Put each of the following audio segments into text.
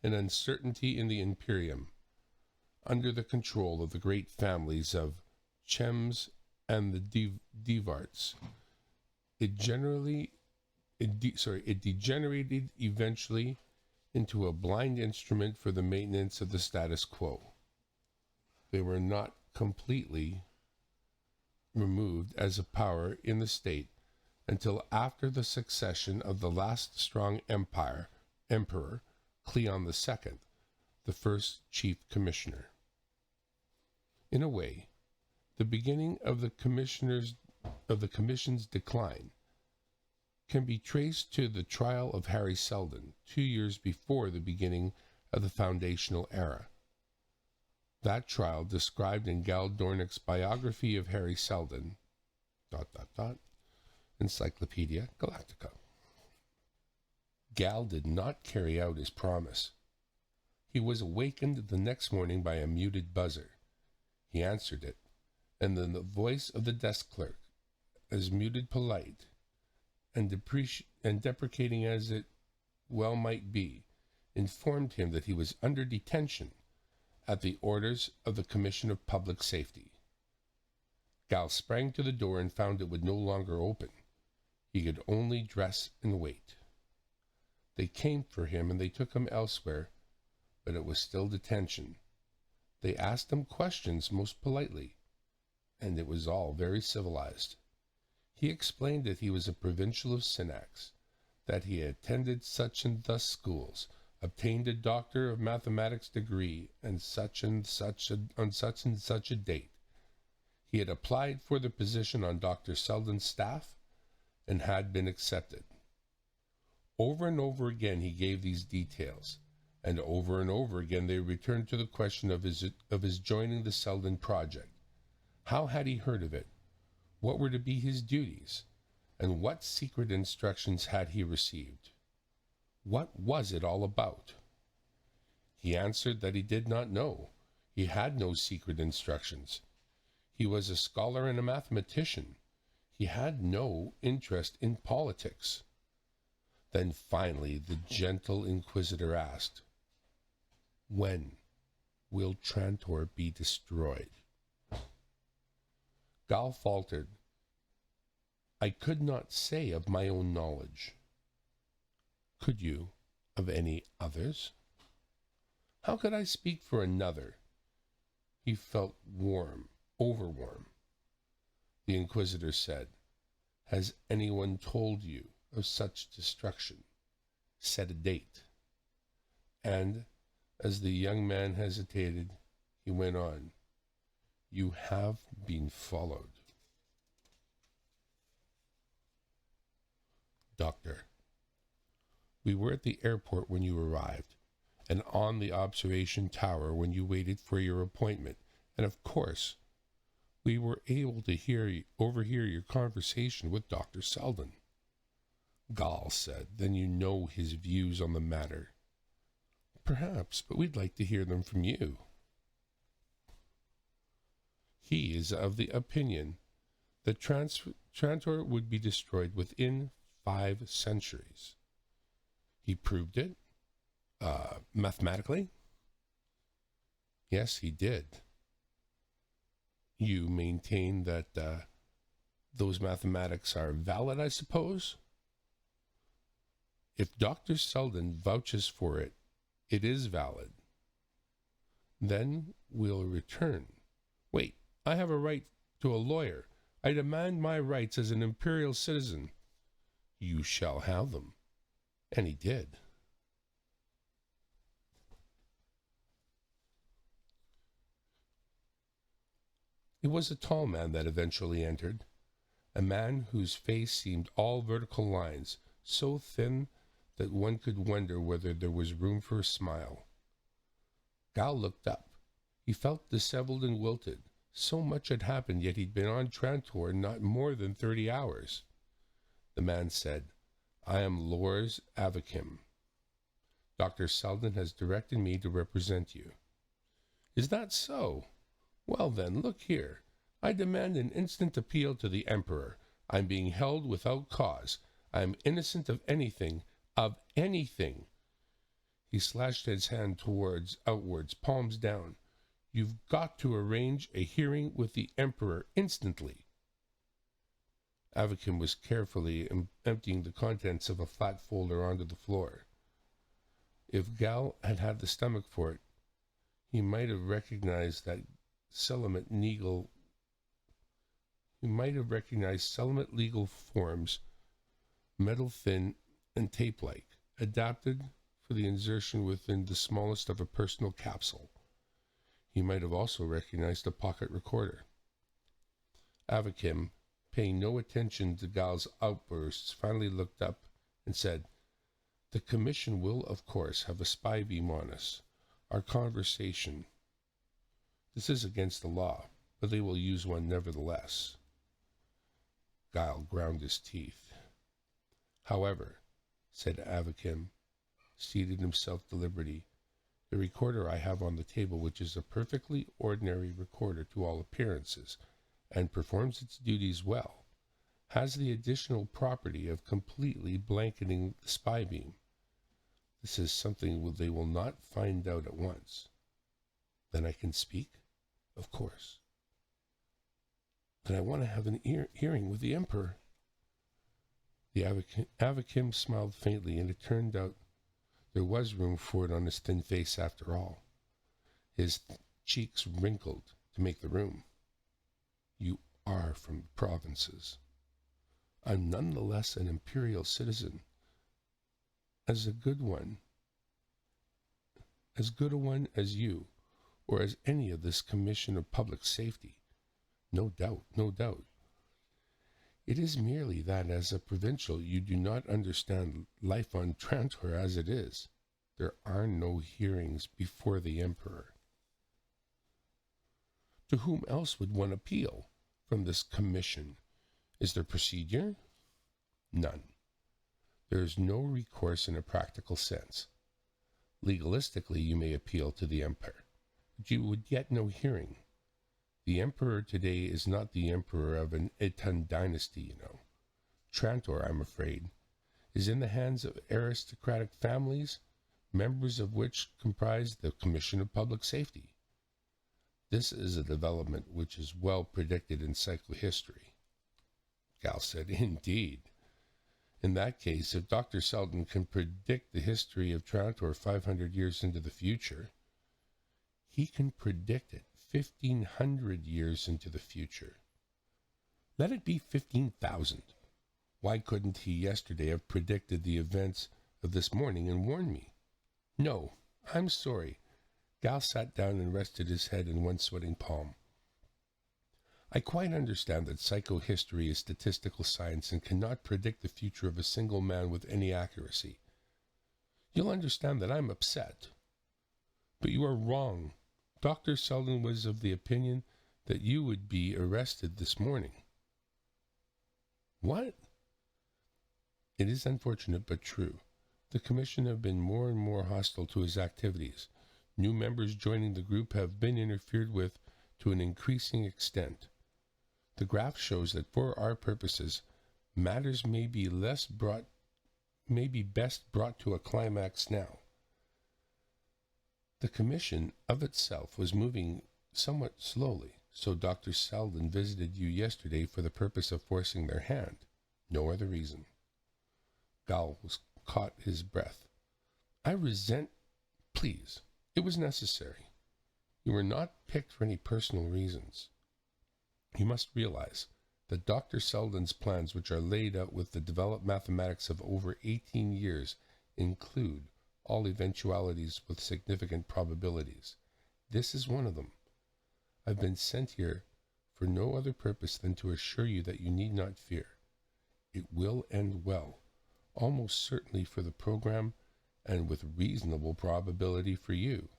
and uncertainty in the Imperium, under the control of the great families of Chems and the Devarts. It degenerated eventually into a blind instrument for the maintenance of the status quo. They were not completely removed as a power in the state until after the succession of the last strong emperor, Cleon II, the first chief commissioner. In a way, the beginning of the commission's decline can be traced to the trial of Harry Seldon 2 years before the beginning of the foundational era. That trial, described in Gal Dornick's biography of Harry Seldon, ... Encyclopedia Galactica. Gal did not carry out his promise. He was awakened the next morning by a muted buzzer. He answered it, and then the voice of the desk clerk, as muted, polite, and deprecating as it well might be, informed him that he was under detention at the orders of the Commission of Public Safety. Gal sprang to the door and found it would no longer open. He could only dress and wait. They came for him and they took him elsewhere, but it was still detention. They asked him questions most politely, and it was all very civilized. He explained that he was a provincial of Synax, that he had attended such and thus schools, obtained a Doctor of Mathematics degree, and on such and such a date. He had applied for the position on Dr. Seldon's staff and had been accepted. Over and over again he gave these details, and over again they returned to the question of his joining the Seldon project. How had he heard of it? What were to be his duties? And what secret instructions had he received? What was it all about? He answered that he did not know. He had no secret instructions. He was a scholar and a mathematician. He had no interest in politics. Then finally the gentle inquisitor asked, "When will Trantor be destroyed?" Gal faltered. "I could not say of my own knowledge." "Could you of any others?" "How could I speak for another?" He felt warm, overwarm. The Inquisitor said, "Has anyone told you of such destruction? Set a date." And, as the young man hesitated, he went on, "You have been followed." Doctor, we were at the airport when you arrived, and on the observation tower when you waited for your appointment, and of course, we were able to overhear your conversation with Dr. Seldon. Gal said, "Then you know his views on the matter." "Perhaps, but we'd like to hear them from you." "He is of the opinion that Trantor would be destroyed within 5 centuries. He proved it? Mathematically?" "Yes, he did." "You maintain that those mathematics are valid, I suppose?" "If Dr. Seldon vouches for it, it is valid." "Then we'll return." "Wait, I have a right to a lawyer. I demand my rights as an imperial citizen." "You shall have them." And he did. It was a tall man that eventually entered, a man whose face seemed all vertical lines, so thin that one could wonder whether there was room for a smile. Gal looked up. He felt disheveled and wilted. So much had happened, yet he'd been on Trantor not more than 30 hours. The man said, "I am Lors Avakim. Dr. Seldon has directed me to represent you." "Is that so? Well then, look here. I demand an instant appeal to the Emperor. I'm being held without cause. I am innocent of anything. Of anything." He slashed his hand outwards, palms down. You've got to arrange a hearing with the Emperor instantly. Avakim was carefully emptying the contents of a flat folder onto the floor. If Gal had had the stomach for it, he might have recognized Settlement legal forms, metal thin and tape-like, adapted for the insertion within the smallest of a personal capsule. He might have also recognized a pocket recorder. Avakim, paying no attention to Gal's outbursts, finally looked up and said, "The Commission will, of course, have a spy beam on us. Our conversation. This is against the law, but they will use one nevertheless." Gal ground his teeth. "However," said Avakim, seated himself deliberately, "the recorder I have on the table, which is a perfectly ordinary recorder to all appearances, and performs its duties well, has the additional property of completely blanketing the spy beam. This is something they will not find out at once." "Then I can speak?" "Of course." "Then I want to have an hearing with the Emperor." The Avakim smiled faintly, and it turned out there was room for it on his thin face after all. His cheeks wrinkled to make the room. "You are from the provinces. I'm nonetheless an imperial citizen. As good a one as you, or as any of this Commission of Public Safety. No doubt, no doubt. It is merely that as a provincial you do not understand life on Trantor as it is. There are no hearings before the Emperor." "To whom else would one appeal from this commission? Is there procedure?" "None. There is no recourse in a practical sense. Legalistically, you may appeal to the Emperor, but you would get no hearing. The Emperor today is not the Emperor of an Etan dynasty, you know. Trantor, I'm afraid, is in the hands of aristocratic families, members of which comprise the Commission of Public Safety. This is a development which is well predicted in psychohistory." Gal said, "Indeed. In that case, if Dr. Selden can predict the history of Trantor 500 years into the future, he can predict it 1,500 years into the future. Let it be 15,000. Why couldn't he yesterday have predicted the events of this morning and warned me?" "No, I'm sorry." Gal sat down and rested his head in one sweating palm. "I quite understand that psychohistory is statistical science and cannot predict the future of a single man with any accuracy. You'll understand that I'm upset. But you are wrong. Dr. Selden was of the opinion that you would be arrested this morning." "What?" "It is unfortunate, but true. The Commission have been more and more hostile to his activities. New members joining the group have been interfered with to an increasing extent. The graph shows that for our purposes, matters may be best brought to a climax now. The Commission of itself was moving somewhat slowly, so Dr. Selden visited you yesterday for the purpose of forcing their hand. No other reason." Gal caught his breath. "Please, it was necessary. You were not picked for any personal reasons. You must realize that Dr. Selden's plans, which are laid out with the developed mathematics of over 18 years, include all eventualities with significant probabilities. This is one of them. I've been sent here for no other purpose than to assure you that you need not fear. It will end well, almost certainly for the program, and with reasonable probability for you."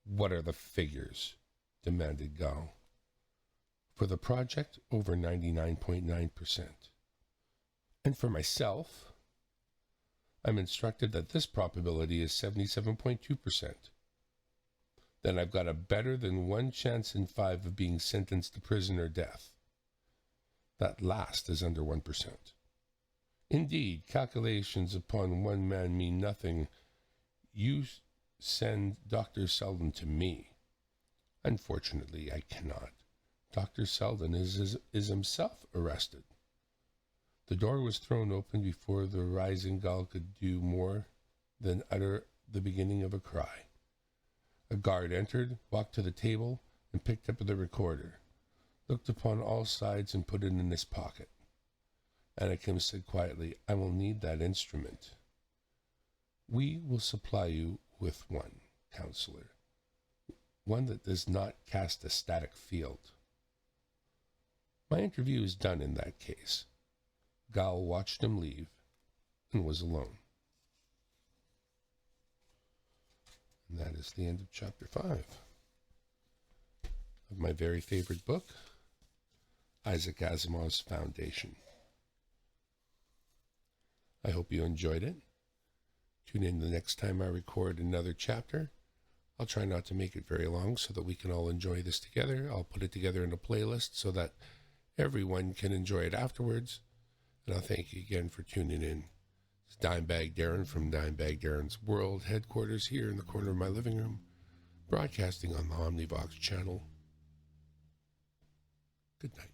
"What are the figures?" demanded Gal. "For the project, over 99.9%. And for myself, I'm instructed that this probability is 77.2%. Then I've got a better than 1 chance in 5 of being sentenced to prison or death. That last is under 1%. Indeed, calculations upon one man mean nothing. you send Dr. Selden to me. Unfortunately, I cannot. Dr. Selden is himself arrested. The door was thrown open before the rising gull could do more than utter the beginning of a cry. A guard entered, walked to the table, and picked up the recorder, looked upon all sides, and put it in his pocket. Anakim said quietly, "I will need that instrument." "We will supply you with one, counselor. One that does not cast a static field." My interview is done in that case. Gal watched him leave and was alone. And that is the end of chapter 5 of my very favorite book, Isaac Asimov's Foundation. I hope you enjoyed it. Tune in the next time I record another chapter. I'll try not to make it very long so that we can all enjoy this together. I'll put it together in a playlist so that everyone can enjoy it afterwards. And I'll thank you again for tuning in. It's Dimebag Darren from Dimebag Darren's World headquarters here in the corner of my living room, broadcasting on the Omnivox channel. Good night.